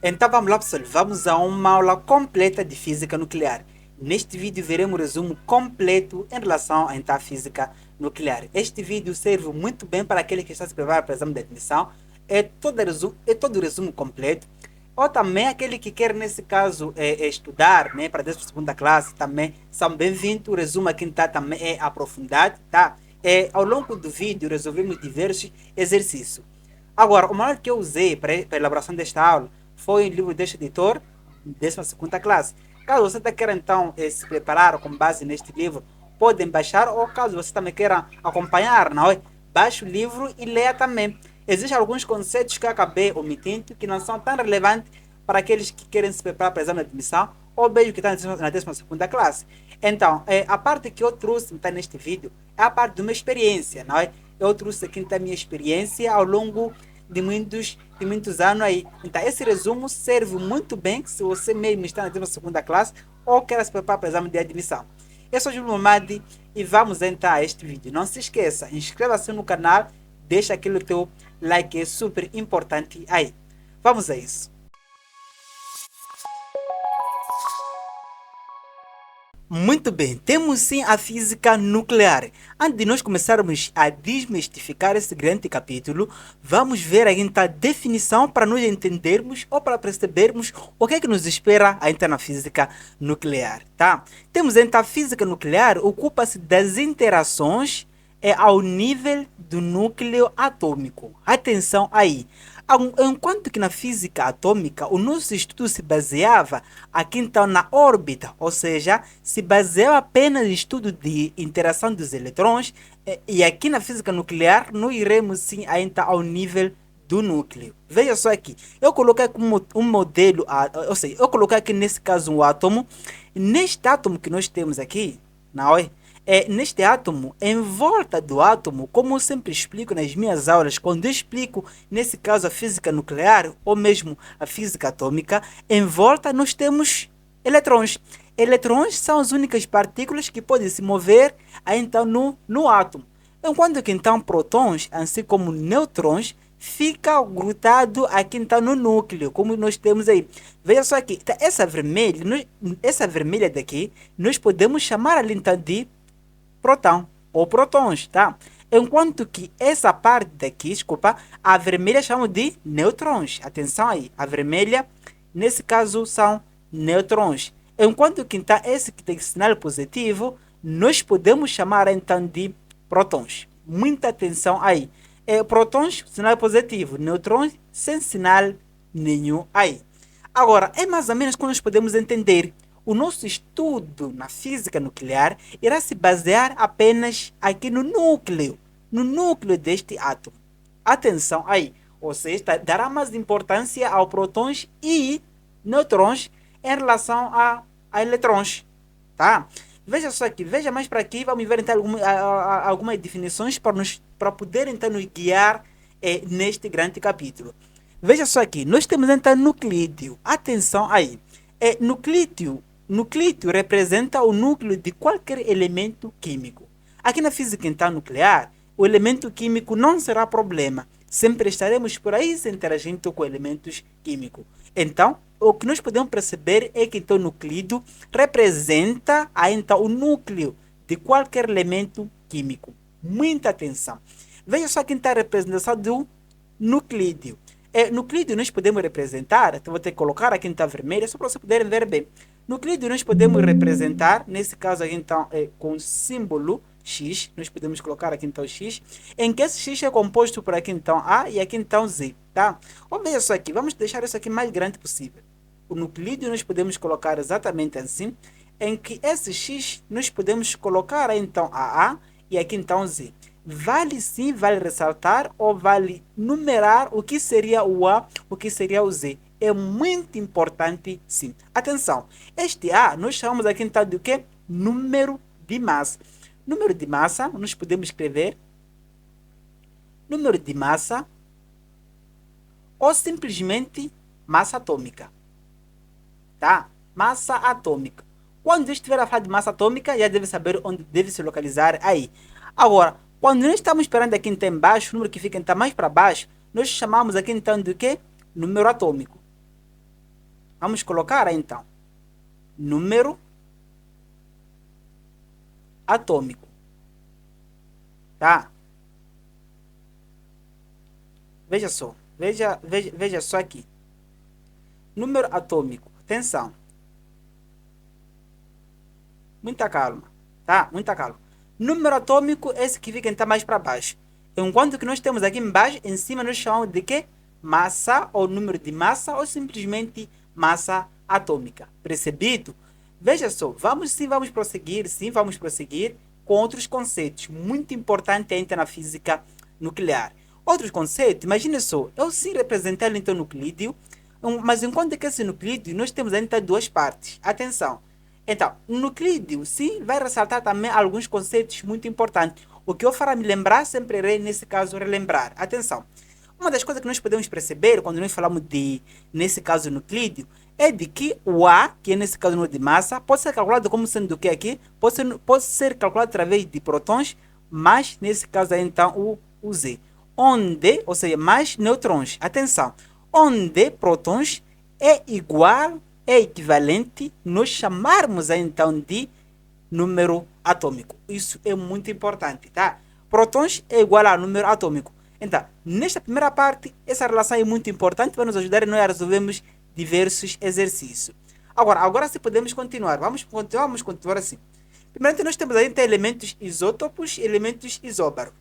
Então vamos lá, pessoal, vamos a uma aula completa de física nuclear. Neste vídeo veremos um resumo completo em relação à física nuclear. Este vídeo serve muito bem para aquele que está se preparando para o exame de admissão. É todo o resumo completo. Ou também aquele que quer, nesse caso, estudar, né, para a 12ª classe, também são bem-vindos. O resumo aqui tá, também é aprofundado, tá? Ao longo do vídeo resolvemos diversos exercícios. Agora, o manual que eu usei para a elaboração desta aula foi o livro deste editor, 12ª classe. Caso você queira, então, se preparar com base neste livro, podem baixar, ou caso você também queira acompanhar, não é? Baixe o livro e leia também. Existem alguns conceitos que eu acabei omitindo, que não são tão relevantes para aqueles que querem se preparar para o exame de admissão, ou mesmo que estão na 12ª classe. Então, a parte que eu trouxe então, neste vídeo é a parte de uma experiência, não é? Eu trouxe aqui então, a minha experiência ao longo de muitos anos aí. Então, esse resumo serve muito bem se você mesmo está na 12ª classe ou quer se preparar para o exame de admissão. Eu sou Júlio Mamadi e vamos então a este vídeo. Não se esqueça, inscreva-se no canal, deixa aquele teu like, é super importante aí. Vamos a isso. Muito bem, temos sim a física nuclear. Antes de nós começarmos a desmistificar esse grande capítulo, vamos ver ainda a definição para nós entendermos ou para percebermos o que é que nos espera ainda na física nuclear, tá? Temos então a física nuclear, ocupa-se das interações ao nível do núcleo atômico. Atenção aí. Enquanto que na física atômica o nosso estudo se baseava aqui então na órbita, ou seja, se baseava apenas no estudo de interação dos elétrons, e aqui na física nuclear nós iremos sim ainda ao nível do núcleo. Veja só aqui, eu coloquei como um modelo, ou seja, eu coloquei aqui nesse caso um átomo. Neste átomo que nós temos aqui, não é? Neste átomo, em volta do átomo, como eu sempre explico nas minhas aulas, quando eu explico, nesse caso, a física nuclear ou mesmo a física atômica, em volta nós temos eletrões. Eletrões são as únicas partículas que podem se mover então no átomo. Enquanto que então protões, assim como nêutrons, fica grudado aqui então no núcleo, como nós temos aí. Veja só aqui, tá, essa vermelha daqui, nós podemos chamar ali então de próton ou prótons, tá? Enquanto que essa parte daqui, desculpa, a vermelha chamam de nêutrons. Atenção aí, a vermelha, nesse caso, são nêutrons. Enquanto que então esse que tem sinal positivo, nós podemos chamar então de prótons. Muita atenção aí. Prótons, sinal positivo, nêutrons, sem sinal nenhum aí. Agora, é mais ou menos como nós podemos entender. O nosso estudo na física nuclear irá se basear apenas aqui no núcleo deste átomo. Atenção aí, ou seja, dará mais importância aos prótons e nêutrons em relação a eletrons, tá? Veja só aqui, veja mais para aqui, vamos ver então algumas definições para poder então nos guiar neste grande capítulo. Veja só aqui, nós temos então nuclídeo. Atenção aí, nuclídeo representa o núcleo de qualquer elemento químico. Aqui na física então nuclear, o elemento químico não será problema. Sempre estaremos por aí se interagindo com elementos químicos. Então, o que nós podemos perceber é que então, o nuclídeo representa então, o núcleo de qualquer elemento químico. Muita atenção. Veja só aqui está a representação do nuclídeo. Nuclídeo nós podemos representar, então vou ter que colocar aqui então vermelha, só para vocês poderem ver bem. Nuclídeo nós podemos representar, nesse caso aqui então, com símbolo X, nós podemos colocar aqui então X, em que esse X é composto por aqui então A e aqui então Z, tá? Ou veja só aqui, vamos deixar isso aqui mais grande possível. O nuclídeo nós podemos colocar exatamente assim, em que esse X nós podemos colocar então a e aqui então Z. Vale sim, vale ressaltar ou vale numerar o que seria o A, o que seria o Z. É muito importante sim. Atenção, este A nós chamamos aqui então de quê? Número de massa. Número de massa, nós podemos escrever número de massa ou simplesmente massa atômica. Tá? Massa atômica. Quando estiver a falar de massa atômica, já deve saber onde deve se localizar aí. Agora, quando nós estamos esperando aqui então embaixo, o número que fica então mais para baixo, nós chamamos aqui então de quê? Número atômico. Vamos colocar então número atômico, tá? Veja só, veja só aqui. Número atômico, atenção. Muita calma, tá? Muita calma. Número atômico, esse que fica então mais para baixo. Enquanto que nós temos aqui embaixo, em cima nós chamamos de quê? Massa, ou número de massa, ou simplesmente massa atômica. Percebido? Veja só, vamos prosseguir com outros conceitos muito importantes ainda na física nuclear. Outros conceitos, imagine só, eu sim representei então o nuclídeo, mas enquanto que esse nuclídeo nós temos ainda duas partes. Atenção. Então, no nuclídeo, sim, vai ressaltar também alguns conceitos muito importantes. O que eu fará me lembrar, sempre irei, nesse caso, relembrar. Atenção. Uma das coisas que nós podemos perceber quando nós falamos de, nesse caso, nuclídeo, é de que o A, que é nesse caso o número de massa, pode ser calculado como sendo o que aqui? Pode ser calculado através de prótons, mas nesse caso aí, então, o Z. Onde, ou seja, mais nêutrons. Atenção. Onde prótons é igual, é equivalente, nós chamarmos então de número atômico. Isso é muito importante, tá? Prótons é igual a número atômico. Então, nesta primeira parte, essa relação é muito importante para nos ajudar a resolvermos diversos exercícios. Agora sim podemos continuar. Vamos continuar assim. Primeiramente, nós temos aí elementos isótopos e elementos isóbaros.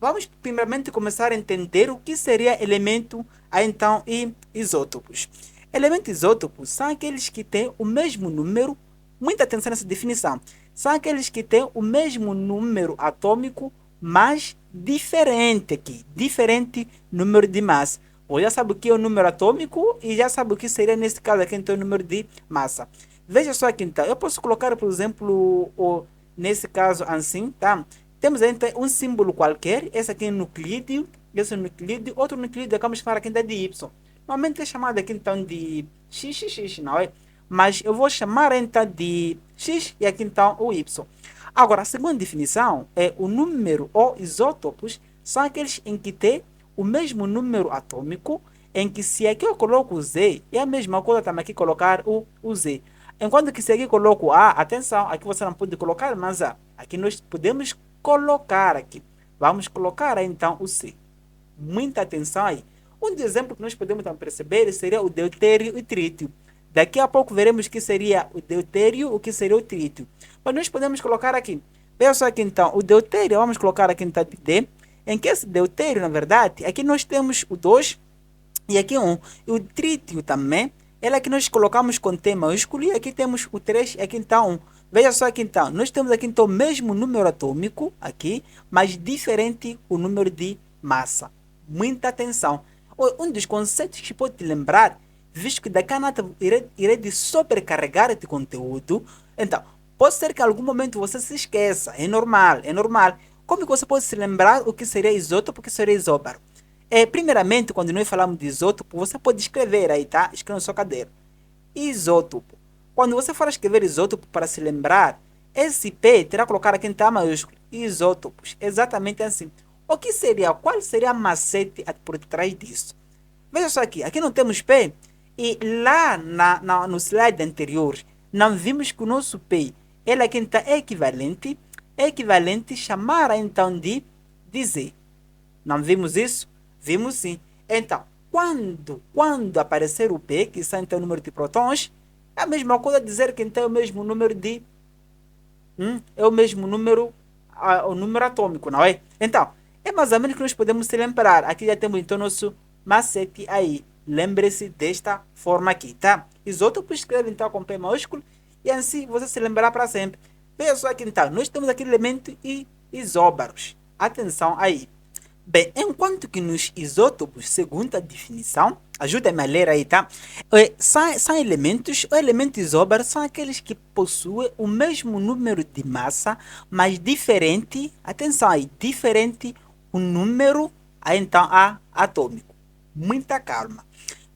Vamos primeiramente começar a entender o que seria elemento então e isótopos. Elementos isótopos são aqueles que têm o mesmo número, muita atenção nessa definição, são aqueles que têm o mesmo número atômico, mas diferente aqui, diferente número de massa. Ou já sabe o que é o número atômico e já sabe o que seria nesse caso aqui então o número de massa. Veja só aqui então, eu posso colocar por exemplo, nesse caso assim, tá? Temos então um símbolo qualquer, esse aqui é nuclídeo, esse é nuclídeo, outro nuclídeo, vamos chamar aqui de Y. Normalmente é chamado aqui então de XXX, não é? Mas eu vou chamar então de X e aqui então o Y. Agora, a segunda definição é o número ou isótopos são aqueles em que tem o mesmo número atômico, em que se aqui eu coloco o Z, é a mesma coisa também aqui colocar o Z. Enquanto que se aqui coloco A, atenção, aqui você não pode colocar mais A. Aqui nós podemos colocar aqui. Vamos colocar então o C. Muita atenção aí. Um exemplo que nós podemos perceber seria o deutério e trítio. Daqui a pouco veremos o que seria o deutério, o que seria o trítio. Mas nós podemos colocar aqui. Veja só aqui então, o deutério, vamos colocar aqui então D, em que esse deutério, na verdade, aqui nós temos o 2 e aqui 1. E o trítio também, ele aqui nós colocamos com T maiúsculo e aqui temos o 3 e aqui então 1. Veja só aqui então, nós temos aqui então o mesmo número atômico aqui, mas diferente o número de massa. Muita atenção. Um dos conceitos que pode te lembrar, visto que daqui a nada irei de sobrecarregar este conteúdo, então, pode ser que em algum momento você se esqueça, é normal, é normal. Como que você pode se lembrar o que seria isótopo, o que seria isóbaro? Primeiramente, quando nós falamos de isótopo, você pode escrever aí, tá? Escreva na sua cadeira. Isótopo. Quando você for escrever isótopo para se lembrar, esse P terá que colocar aqui em T maiúsculo. Isótopos. Exatamente assim. O que seria? Qual seria a macete por trás disso? Veja só aqui. Aqui não temos P. E lá no slide anterior, não vimos que o nosso P ele aqui está equivalente. Equivalente chamar então de Z. Não vimos isso? Vimos sim. Então, quando aparecer o P, que são então o número de prótons, é a mesma coisa dizer que então é o mesmo número de... é o mesmo número, o número atômico, não é? Então, é mais ou menos que nós podemos se lembrar. Aqui já temos então nosso macete aí. Lembre-se desta forma aqui, tá? Isótopo escreve então com P maiúsculo e assim você se lembrar para sempre. Veja só aqui então, nós temos aqui elementos isóbaros. Atenção aí. Bem, enquanto que nos isótopos, segundo a definição, ajuda-me a ler aí, tá? São elementos, o elemento isóbaro são aqueles que possuem o mesmo número de massa, mas diferente, atenção aí, diferente o número, aí então, atômico. Muita calma.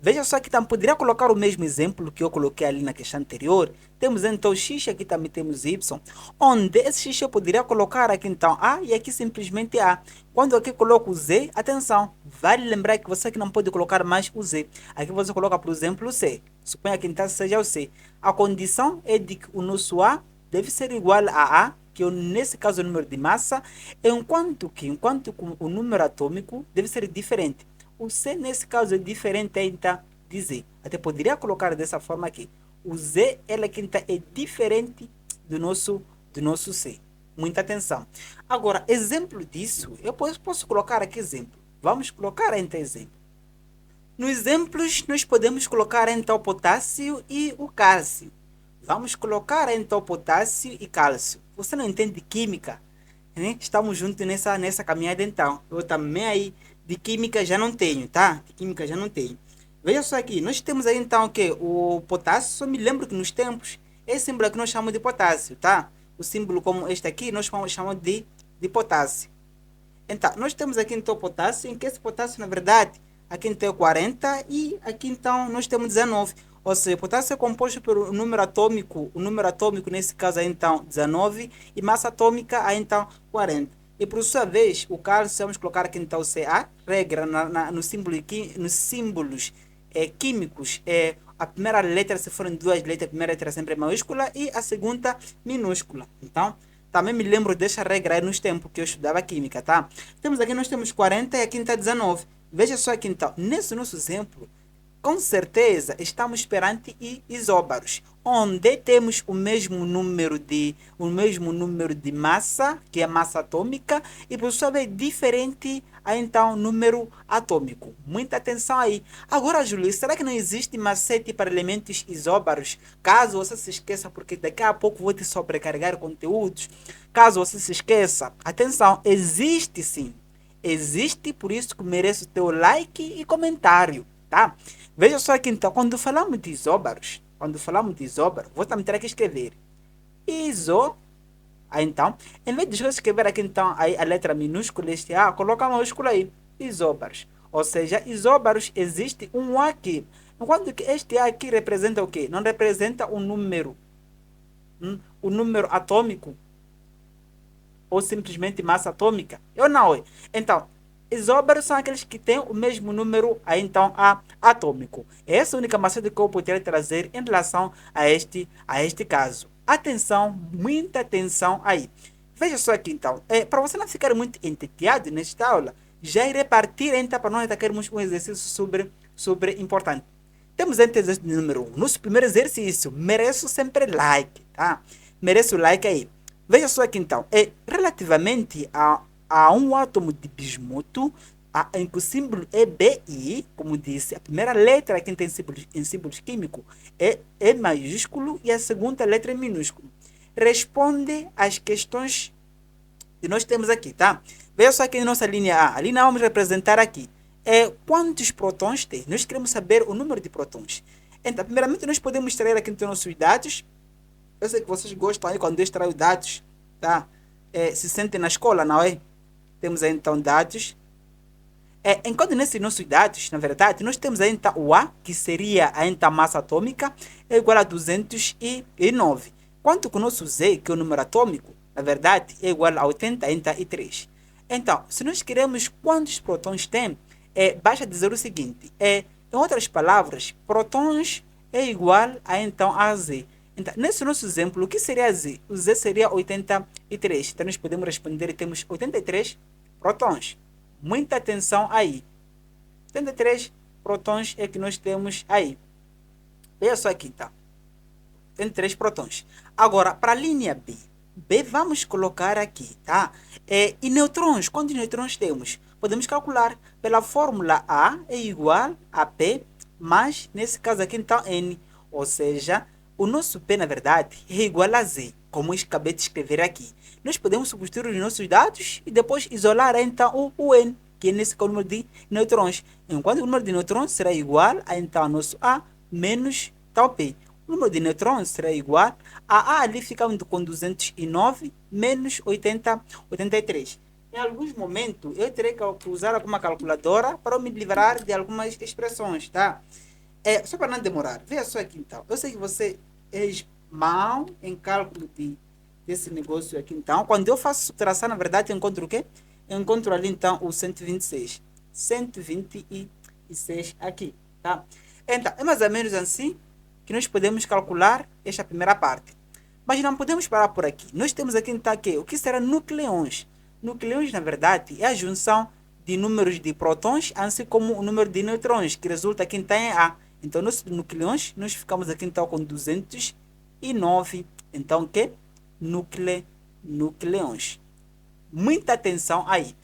Veja só que também poderia colocar o mesmo exemplo que eu coloquei ali na questão anterior. Temos então X, aqui também temos Y, onde esse X eu poderia colocar aqui então A e aqui simplesmente A. Quando aqui coloco o Z, atenção, vale lembrar que você aqui não pode colocar mais o Z. Aqui você coloca, por exemplo, o C. suponha que então seja o C. A condição é de que o nosso A deve ser igual a A, que nesse caso é o número de massa, enquanto que o número atômico deve ser diferente. O C nesse caso é diferente então de Z. Até poderia colocar dessa forma aqui. O Z é diferente do nosso C. Muita atenção. Agora, exemplo disso, eu posso colocar aqui exemplo. Vamos colocar então exemplo. Nos exemplos, nós podemos colocar então o potássio e o cálcio. Vamos colocar então potássio e cálcio. Você não entende química, né? Estamos juntos nessa caminhada então. Eu também aí de química já não tenho, tá? De química já não tenho. Veja só aqui, nós temos aí então o que? O potássio, só me lembro que nos tempos, esse símbolo aqui nós chamamos de potássio, tá? O símbolo como este aqui, nós chamamos de potássio. Então, nós temos aqui então o potássio, em que esse potássio, na verdade, aqui então é 40 e aqui então nós temos 19. Ou seja, o potássio é composto pelo número atômico, o número atômico nesse caso é então 19 e massa atômica é então 40. E por sua vez, o cálcio, vamos colocar aqui então o Ca, regra no símbolo, nos símbolos químicos, a primeira letra, se forem duas letras, a primeira letra sempre é maiúscula e a segunda minúscula. Então, também me lembro dessa regra aí nos tempos que eu estudava química, tá? Temos aqui, nós temos 40 e aqui está 19. Veja só aqui então, nesse nosso exemplo, com certeza estamos perante isóbaros, onde temos o mesmo número de massa, que é a massa atômica, e por sua vez diferente a então número atômico. Muita atenção aí. Agora, Júlio, será que não existe macete para elementos isóbaros? Caso você se esqueça, porque daqui a pouco vou te sobrecarregar conteúdos. Caso você se esqueça, atenção, existe sim. Existe, por isso que merece o teu like e comentário, tá? Veja só aqui então, quando falamos de isóbaros, vou também ter que escrever iso, aí então, em vez de eu escrever aqui então aí a letra minúscula, este A, coloca a maiúscula aí, isóbaros. Ou seja, isóbaros existe um A aqui, enquanto que este A aqui representa o quê? Não representa um número, o número atômico, ou simplesmente massa atômica? Eu não. Então, isóbaros são aqueles que têm o mesmo número então atômico. Essa é a única macete que eu poderia trazer em relação a este caso. Atenção, muita atenção aí. Veja só aqui então, para você não ficar muito entediado nesta aula, já irei partir então para nós atacarmos um exercício sobre importante. Temos então exercício número 1. Nosso primeiro exercício, mereço sempre like, tá? Mereço o like aí. Veja só aqui então, relativamente a um átomo de bismuto, em que o símbolo é BI, como disse, a primeira letra aqui tem símbolos químicos é maiúsculo e a segunda letra é minúsculo. Responde às questões que nós temos aqui, tá? Veja só aqui na nossa linha A. A linha A vamos representar aqui. Quantos prótons tem? Nós queremos saber o número de prótons. Então, primeiramente, nós podemos extrair aqui então nossos dados. Eu sei que vocês gostam aí quando eu extraio dados, tá? Se sentem na escola, não é? Temos aí então dados. Enquanto nesses nossos dados, na verdade, nós temos aí então o A, que seria a então massa atômica, é igual a 209. Quanto que o nosso Z, que é o número atômico, na verdade, é igual a 83. Então, se nós queremos quantos prótons tem, basta dizer o seguinte, em outras palavras, prótons é igual a então a Z. Então, nesse nosso exemplo, o que seria Z? O Z seria 83. Então, nós podemos responder e temos 83 prótons. Muita atenção aí. 83 prótons é que nós temos aí. Veja só aqui, tá? 83 prótons. Agora, para a linha B. B vamos colocar aqui, tá? E nêutrons, quantos nêutrons temos? Podemos calcular pela fórmula A é igual a P mais, nesse caso aqui, então, N. Ou seja, o nosso P, na verdade, é igual a Z, como eu acabei de escrever aqui. Nós podemos substituir os nossos dados e depois isolar, então, o N, que é nesse número de nêutrons. Enquanto o número de nêutrons será igual a, então, nosso A menos tal P. O número de nêutrons será igual a A ali ficando com 209 menos 83. Em alguns momentos, eu terei que usar alguma calculadora para me livrar de algumas expressões, tá? Só para não demorar. Veja só aqui, então. Eu sei que você é mal em cálculo desse negócio aqui, então. Quando eu faço subtração, na verdade, eu encontro o quê? Eu encontro ali, então, o 126. 126 aqui, tá? Então, é mais ou menos assim. que nós podemos calcular esta primeira parte. Mas não podemos parar por aqui. Nós temos aqui então o que será nucleões. Nucleões, na verdade, é a junção de números de prótons, assim como o número de neutrões, que resulta aqui então em A. Então, nossos nucleões, nós ficamos aqui então com 209, então, que? Nucleões. Muita atenção aí.